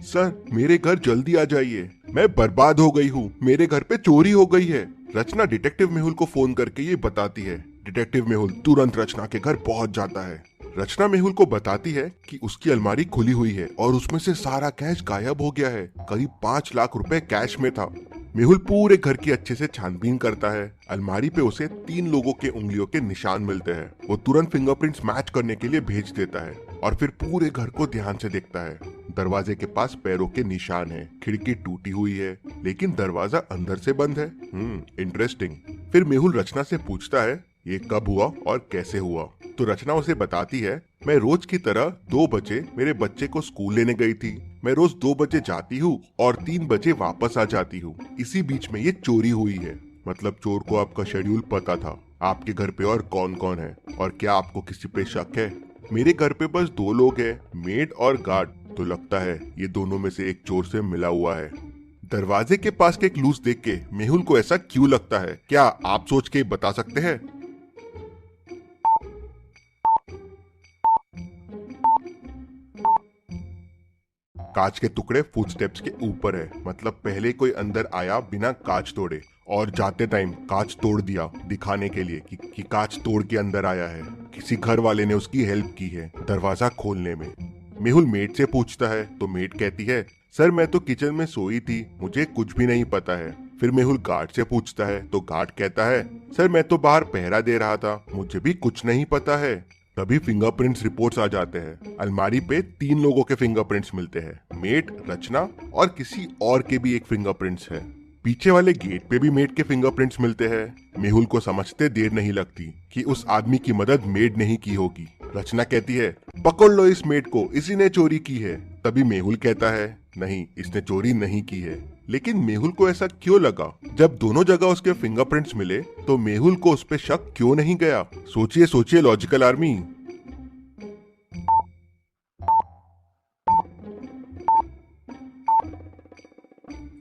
Sir मेरे घर जल्दी आ जाइए, मैं बर्बाद हो गई हूँ, मेरे घर पे चोरी हो गई है। रचना डिटेक्टिव मेहुल को फोन करके ये बताती है। डिटेक्टिव मेहुल तुरंत रचना के घर पहुंच जाता है। रचना मेहुल को बताती है कि उसकी अलमारी खुली हुई है और उसमें से सारा कैश गायब हो गया है। करीब 5 लाख रुपए कैश में था। मेहुल पूरे घर की अच्छे से छानबीन करता है। अलमारी पे उसे 3 लोगों के उंगलियों के निशान मिलते हैं। वो तुरंत फिंगरप्रिंट्स मैच करने के लिए भेज देता है और फिर पूरे घर को ध्यान से देखता है। दरवाजे के पास पैरों के निशान हैं, खिड़की टूटी हुई है, लेकिन दरवाजा अंदर से बंद है। इंटरेस्टिंग। फिर मेहुल रचना से पूछता है ये कब हुआ और कैसे हुआ। तो रचना उसे बताती है, मैं रोज की तरह 2 बजे मेरे बच्चे को स्कूल लेने गई थी। मैं रोज 2 बजे जाती हूँ और 3 बजे वापस आ जाती हूँ। इसी बीच में ये चोरी हुई है। मतलब चोर को आपका शेड्यूल पता था। आपके घर पे और कौन कौन है और क्या आपको किसी पे शक है? मेरे घर पे बस 2 लोग हैं, मेड और गार्ड। तो लगता है ये दोनों में से एक चोर से मिला हुआ है। दरवाजे के पास के क्लूज देख के मेहुल को ऐसा क्यों लगता है, क्या आप सोच के बता सकते हैं? कांच के टुकड़े फुटस्टेप्स के ऊपर है, मतलब पहले कोई अंदर आया बिना कांच तोड़े और जाते टाइम कांच तोड़ दिया दिखाने के लिए कि कांच तोड़ के अंदर आया है। किसी घर वाले ने उसकी हेल्प की है दरवाजा खोलने में। मेहुल मेड से पूछता है तो मेड कहती है, सर मैं तो किचन में सोई थी, मुझे कुछ भी नहीं पता है। फिर मेहुल गार्ड से पूछता है तो गार्ड कहता है, सर मैं तो बाहर पहरा दे रहा था, मुझे भी कुछ नहीं पता है। तभी फिंगरप्रिंट्स रिपोर्ट्स आ जाते हैं। अलमारी पे 3 लोगों के फिंगरप्रिंट्स मिलते हैं, मेड, रचना और किसी और के भी एक फिंगरप्रिंट्स है। पीछे वाले गेट पे भी मेड के फिंगरप्रिंट्स मिलते हैं। मेहुल को समझते देर नहीं लगती कि उस आदमी की मदद मेड ने ही की होगी। रचना कहती है, पकड़ लो इस मेड को, इसी ने चोरी की है। तभी मेहुल कहता है, नहीं इसने चोरी नहीं की है। लेकिन मेहुल को ऐसा क्यों लगा? जब दोनों जगह उसके फिंगरप्रिंट्स मिले तो मेहुल को उस पे शक क्यों नहीं गया? सोचिए सोचिए लॉजिकल आर्मी।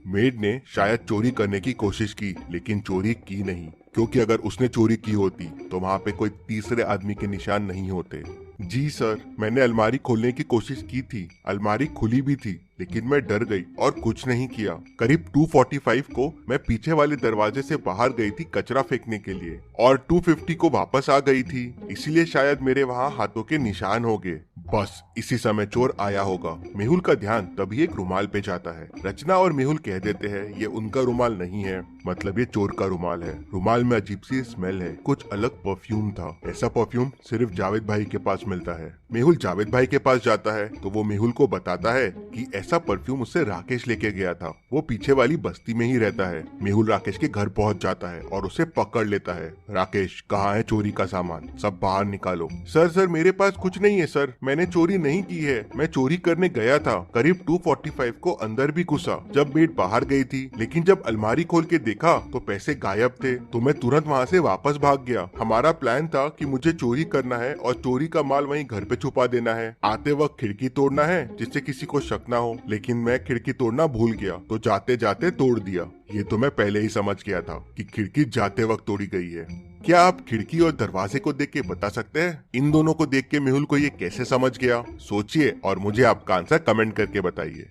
मेड ने शायद चोरी करने की कोशिश की, लेकिन चोरी की नहीं, क्योंकि अगर उसने चोरी की होती तो वहाँ पे कोई तीसरे आदमी के निशान नहीं होते। जी सर, मैंने अलमारी खोलने की कोशिश की थी, अलमारी खुली भी थी, लेकिन मैं डर गई और कुछ नहीं किया। करीब 2:45 को मैं पीछे वाले दरवाजे से बाहर गई थी कचरा फेंकने के लिए और 2:50 को वापस आ गई थी, इसीलिए शायद मेरे वहाँ हाथों के निशान हो गए। बस इसी समय चोर आया होगा। मेहुल का ध्यान तभी एक रुमाल पे जाता है। रचना और मेहुल कह देते हैं ये उनका रुमाल नहीं है, मतलब ये चोर का रुमाल है। रुमाल में अजीब सी स्मेल है, कुछ अलग परफ्यूम था। ऐसा परफ्यूम सिर्फ जावेद भाई के पास मिलता है। मेहुल जावेद भाई के पास जाता है तो वो मेहुल को बताता है कि ऐसा परफ्यूम उससे राकेश लेके गया था, वो पीछे वाली बस्ती में ही रहता है। मेहुल राकेश के घर पहुंच जाता है और उसे पकड़ लेता है। राकेश, कहाँ है चोरी का सामान, सब बाहर निकालो। सर मेरे पास कुछ नहीं है सर, मैंने चोरी नहीं की है, मैं चोरी करने गया था। करीब 2:45 को अंदर भी घुसा जब मेड बाहर गई थी, लेकिन जब अलमारी खोल के देखा तो पैसे गायब थे, तो मैं तुरंत वहाँ से वापस भाग गया। हमारा प्लान था कि मुझे चोरी करना है और चोरी का माल वहीं घर पे छुपा देना है, आते वक्त खिड़की तोड़ना है जिससे किसी को शक ना हो, लेकिन मैं खिड़की तोड़ना भूल गया तो जाते जाते तोड़ दिया। ये तो मैं पहले ही समझ गया था कि खिड़की जाते वक्त तोड़ी गई है। क्या आप खिड़की और दरवाजे को देख के बता सकते हैं इन दोनों को देख के मेहुल को ये कैसे समझ गया? सोचिए और मुझे आपका आंसर कमेंट करके बताइए।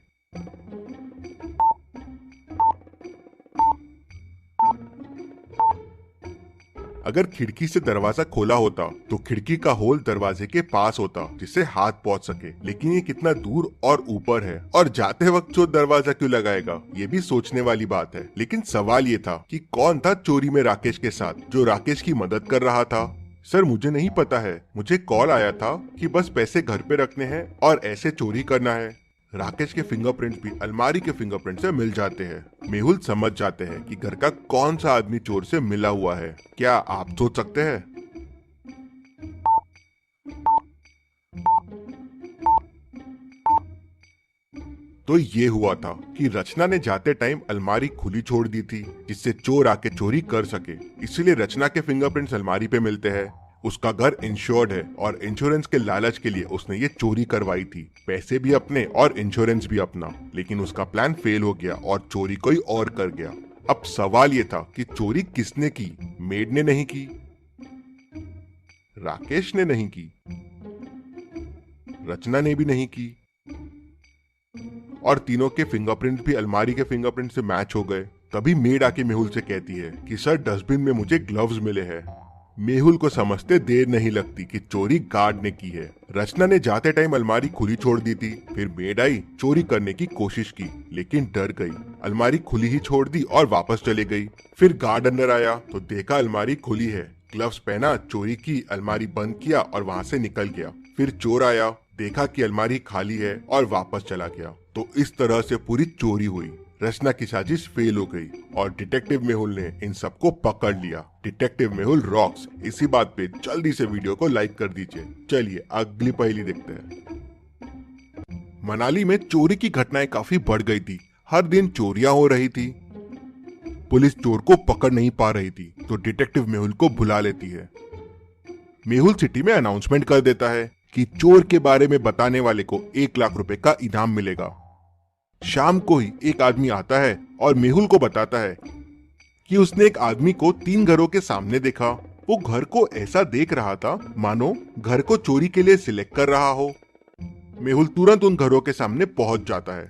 अगर खिड़की से दरवाजा खोला होता तो खिड़की का होल दरवाजे के पास होता जिससे हाथ पहुंच सके, लेकिन ये कितना दूर और ऊपर है और जाते वक्त चोर दरवाजा क्यों लगाएगा, ये भी सोचने वाली बात है। लेकिन सवाल ये था कि कौन था चोरी में राकेश के साथ जो राकेश की मदद कर रहा था? सर मुझे नहीं पता है, मुझे कॉल आया था कि बस पैसे घर पे रखने हैं और ऐसे चोरी करना है। राकेश के फिंगरप्रिंट्स भी अलमारी के फिंगरप्रिंट से मिल जाते हैं। मेहुल समझ जाते हैं कि घर का कौन सा आदमी चोर से मिला हुआ है। क्या आप सोच सकते हैं? तो ये हुआ था कि रचना ने जाते टाइम अलमारी खुली छोड़ दी थी जिससे चोर आके चोरी कर सके, इसीलिए रचना के फिंगरप्रिंट्स अलमारी पे मिलते हैं। उसका घर इंश्योर्ड है और इंश्योरेंस के लालच के लिए उसने ये चोरी करवाई थी, पैसे भी अपने और इंश्योरेंस भी अपना। लेकिन उसका प्लान फेल हो गया और चोरी कोई और कर गया। अब सवाल ये था कि चोरी किसने की? मेड ने नहीं की, राकेश ने नहीं की, रचना ने भी नहीं की, और तीनों के फिंगरप्रिंट भी अलमारी के फिंगरप्रिंट से मैच हो गए। तभी मेड आके मेहुल से कहती है कि सर डस्टबिन में मुझे ग्लव्स मिले हैं। मेहुल को समझते देर नहीं लगती कि चोरी गार्ड ने की है। रचना ने जाते टाइम अलमारी खुली छोड़ दी थी। फिर मेड आई, चोरी करने की कोशिश की लेकिन डर गई। अलमारी खुली ही छोड़ दी और वापस चले गई। फिर गार्ड अंदर आया तो देखा अलमारी खुली है, ग्लव्स पहना, चोरी की, अलमारी बंद किया और वहाँ से निकल गया। फिर चोर आया, देखा कि अलमारी खाली है और वापस चला गया। तो इस तरह से पूरी चोरी हुई। रचना की साजिश फेल हो गई और डिटेक्टिव मेहुल ने इन सबको पकड़ लिया। Detective Mehul rocks. इसी बात पे जल्दी से वीडियो को लाइक कर दीजिए। चलिए अगली पहेली देखते हैं। मनाली में चोरी की घटनाएं काफी बढ़ गई थी। हर दिन चोरियां हो रही थी। पुलिस चोर को पकड़ नहीं पा रही थी तो डिटेक्टिव मेहुल को बुला लेती है। मेहुल सिटी में अनाउंसमेंट कर देता है कि चोर के बारे में बताने वाले को 1 लाख रुपए का इनाम मिलेगा। शाम को ही एक आदमी आता है और मेहुल को बताता है कि उसने एक आदमी को 3 घरों के सामने देखा। वो घर को ऐसा देख रहा था मानो घर को चोरी के लिए सिलेक्ट कर रहा हो। मेहुल तुरंत उन घरों के सामने पहुंच जाता है।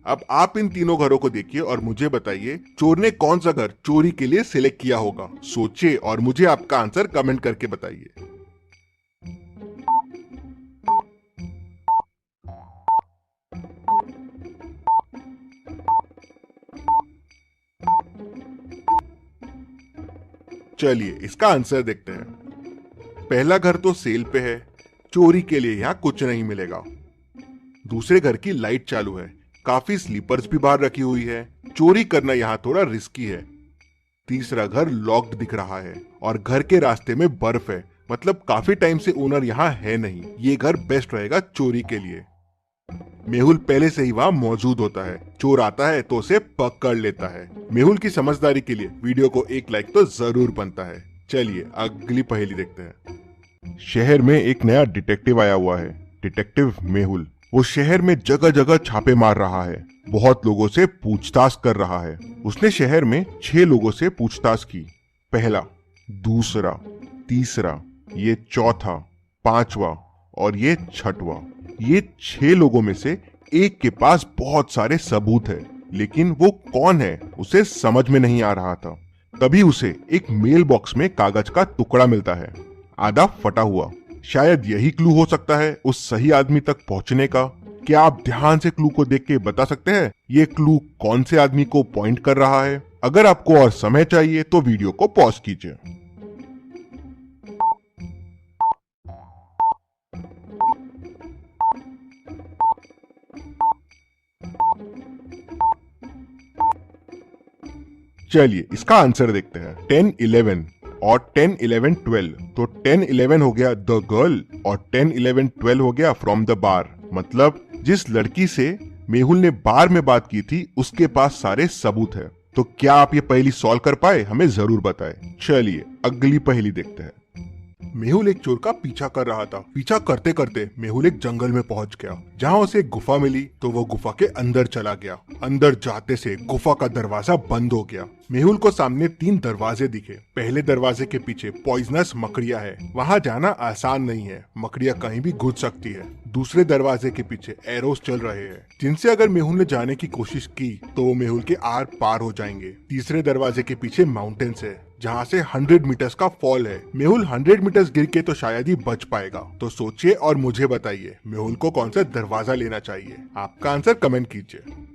अब आप इन तीनों घरों को देखिए और मुझे बताइए चोर ने कौन सा घर चोरी के लिए सिलेक्ट किया होगा। सोचिए और मुझे आपका आंसर कमेंट करके बताइए। चलिए इसका आंसर देखते हैं। पहला घर तो सेल पे है, चोरी के लिए यहाँ कुछ नहीं मिलेगा। दूसरे घर की लाइट चालू है, काफी स्लीपर्स भी बाहर रखी हुई है, चोरी करना यहाँ थोड़ा रिस्की है। तीसरा घर लॉक्ड दिख रहा है और घर के रास्ते में बर्फ है, मतलब काफी टाइम से ओनर यहाँ है नहीं। ये घर बेस्ट रहेगा चोरी के लिए। मेहुल पहले से ही वहाँ मौजूद होता है, चोर आता है तो उसे पकड़ लेता है। मेहुल की समझदारी के लिए वीडियो को 1 लाइक तो जरूर बनता है। चलिए अगली पहेली देखते हैं। शहर में एक नया डिटेक्टिव आया हुआ है, डिटेक्टिव मेहुल। वो शहर में जगह जगह छापे मार रहा है, बहुत लोगों से पूछताछ कर रहा है। उसने शहर में 6 लोगों से पूछताछ की। पहला, दूसरा, तीसरा, ये चौथा, 5वां और ये 6वां। ये 6 लोगों में से एक के पास बहुत सारे सबूत है, लेकिन वो कौन है उसे समझ में नहीं आ रहा था। तभी उसे एक मेल बॉक्स में कागज का टुकड़ा मिलता है, आधा फटा हुआ। शायद यही क्लू हो सकता है उस सही आदमी तक पहुंचने का। क्या आप ध्यान से क्लू को देख के बता सकते हैं ये क्लू कौन से आदमी को पॉइंट कर रहा है? अगर आपको और समय चाहिए तो वीडियो को पॉज कीजिए। चलिए इसका आंसर देखते हैं। 10, 11 और 10, 11, 12। तो 10, 11 हो गया द गर्ल और 10, 11, 12 हो गया फ्रॉम द बार। मतलब जिस लड़की से मेहुल ने बार में बात की थी उसके पास सारे सबूत है। तो क्या आप ये पहेली सॉल्व कर पाए? हमें जरूर बताएं। चलिए अगली पहेली देखते हैं। मेहुल एक चोर का पीछा कर रहा था। पीछा करते करते मेहुल एक जंगल में पहुंच गया, जहां उसे एक गुफा मिली तो वो गुफा के अंदर चला गया। अंदर जाते से गुफा का दरवाजा बंद हो गया। मेहुल को सामने 3 दरवाजे दिखे। पहले दरवाजे के पीछे पॉइजनस मकड़ियां है, वहां जाना आसान नहीं है, मकड़ियां कहीं भी घुस सकती है। दूसरे दरवाजे के पीछे एरोस चल रहे हैं, जिनसे अगर मेहुल ने जाने की कोशिश की तो वो मेहुल के आर पार हो जाएंगे। तीसरे दरवाजे के पीछे माउंटेन्स है, जहाँ से 100 मीटर्स का फॉल है। मेहुल 100 मीटर्स गिर के तो शायद ही बच पाएगा। तो सोचिए और मुझे बताइए मेहुल को कौन सा दरवाजा लेना चाहिए? आपका आंसर कमेंट कीजिए।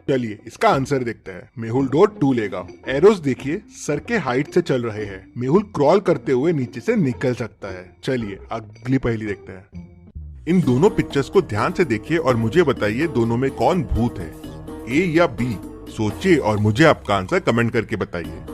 चलिए इसका आंसर देखते हैं। मेहुल डोर 2 लेगा। एरोस देखिए सर के हाइट से चल रहे हैं। मेहुल क्रॉल करते हुए नीचे से निकल सकता है। चलिए अगली पहेली देखते हैं। इन दोनों पिक्चर्स को ध्यान से देखिए और मुझे बताइए दोनों में कौन भूत है, ए या बी? सोचिए और मुझे आपका आंसर कमेंट करके बताइए।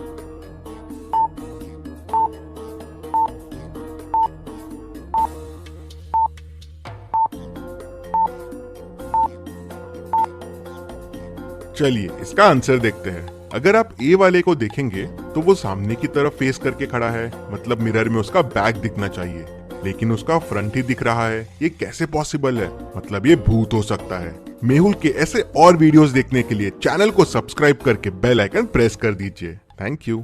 चलिए इसका आंसर देखते हैं। अगर आप ए वाले को देखेंगे तो वो सामने की तरफ फेस करके खड़ा है, मतलब मिरर में उसका बैक दिखना चाहिए, लेकिन उसका फ्रंट ही दिख रहा है। ये कैसे पॉसिबल है? मतलब ये भूत हो सकता है। मेहुल के ऐसे और वीडियोस देखने के लिए चैनल को सब्सक्राइब करके बेल आइकन प्रेस कर दीजिए। Thank you.